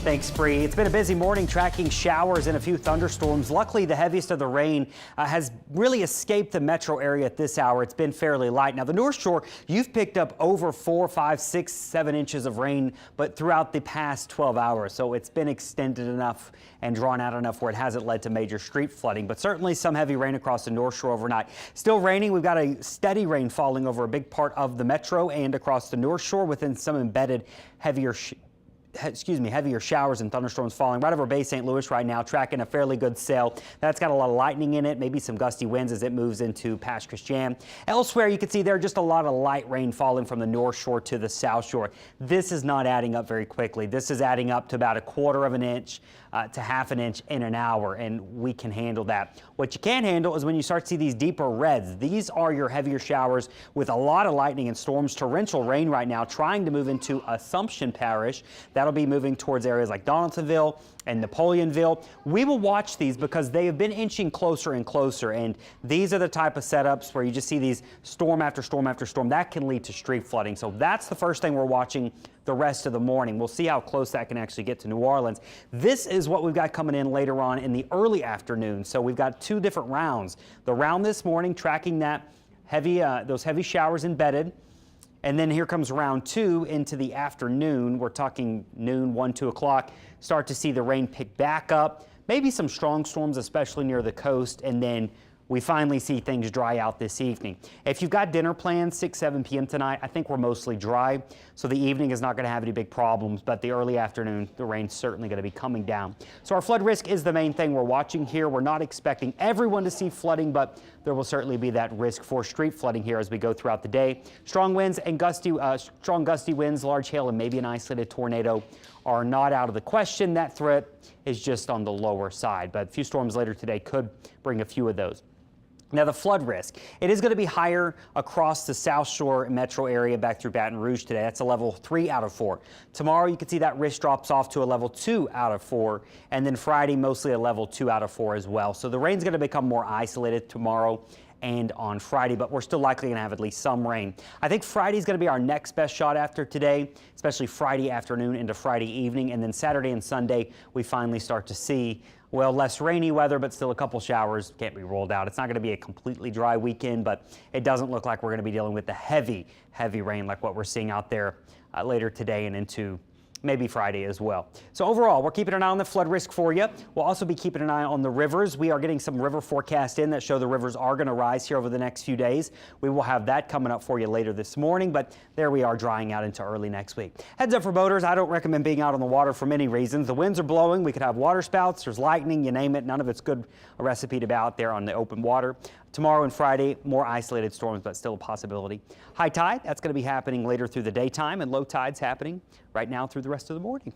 Thanks, Bree. It's been a busy morning tracking showers and a few thunderstorms. Luckily, the heaviest of the rain has really escaped the metro area at this hour. It's been fairly light. Now, the North Shore, you've picked up over 4, 5, 6, 7 inches of rain, but throughout the past 12 hours. So it's been extended enough and drawn out enough where it hasn't led to major street flooding, but certainly some heavy rain across the North Shore overnight. Still raining. We've got a steady rain falling over a big part of the metro and across the North Shore within some embedded heavier showers and thunderstorms falling right over Bay St. Louis right now, tracking a fairly good sail. That's got a lot of lightning in it, maybe some gusty winds as it moves into past Christian. Elsewhere, you can see there just a lot of light rain falling from the North Shore to the South Shore. This is not adding up very quickly. This is adding up to about 1/4 of an inch to 1/2 an inch in an hour, and we can handle that. What you can't handle is when you start to see these deeper reds. These are your heavier showers with a lot of lightning and storms, torrential rain right now, trying to move into Assumption Parish. That'll be moving towards areas like Donaldsonville and Napoleonville. We will watch these because they have been inching closer and closer, and these are the type of setups where you just see these storm after storm after storm. That can lead to street flooding. So that's the first thing we're watching the rest of the morning. We'll see how close that can actually get to New Orleans. This is what we've got coming in later on in the early afternoon. So we've got 2 different rounds. The round this morning tracking that heavy, those heavy showers embedded. And then here comes round 2 into the afternoon. We're talking noon, 1, 2 o'clock. Start to see the rain pick back up. Maybe some strong storms, especially near the coast. And then we finally see things dry out this evening. If you've got dinner plans 6, 7 p.m. tonight, I think we're mostly dry. So the evening is not going to have any big problems, but the early afternoon, the rain's certainly going to be coming down. So our flood risk is the main thing we're watching here. We're not expecting everyone to see flooding, but there will certainly be that risk for street flooding here as we go throughout the day. Strong winds and strong gusty winds, large hail, and maybe an isolated tornado are not out of the question. That threat is just on the lower side, but a few storms later today could bring a few of those. Now, the flood risk, it is going to be higher across the South Shore metro area back through Baton Rouge today. That's a level 3 out of 4. Tomorrow, you can see that risk drops off to a level 2 out of 4. And then Friday, mostly a level 2 out of 4 as well. So the rain's going to become more isolated tomorrow and on Friday, but we're still likely going to have at least some rain. I think Friday's going to be our next best shot after today, especially Friday afternoon into Friday evening. And then Saturday and Sunday, we finally start to see, well, less rainy weather, but still a couple showers can't be ruled out. It's not going to be a completely dry weekend, but it doesn't look like we're going to be dealing with the heavy rain like what we're seeing out there later today and into maybe Friday as well. So overall, we're keeping an eye on the flood risk for you. We'll also be keeping an eye on the rivers. We are getting some river forecasts in that show the rivers are going to rise here over the next few days. We will have that coming up for you later this morning, but there we are drying out into early next week. Heads up for boaters, I don't recommend being out on the water for many reasons. The winds are blowing. We could have water spouts. There's lightning, you name it. None of it's good a recipe to be out there on the open water. Tomorrow and Friday, more isolated storms, but still a possibility. High tide, that's going to be happening later through the daytime, and low tide's happening right now through the rest of the morning.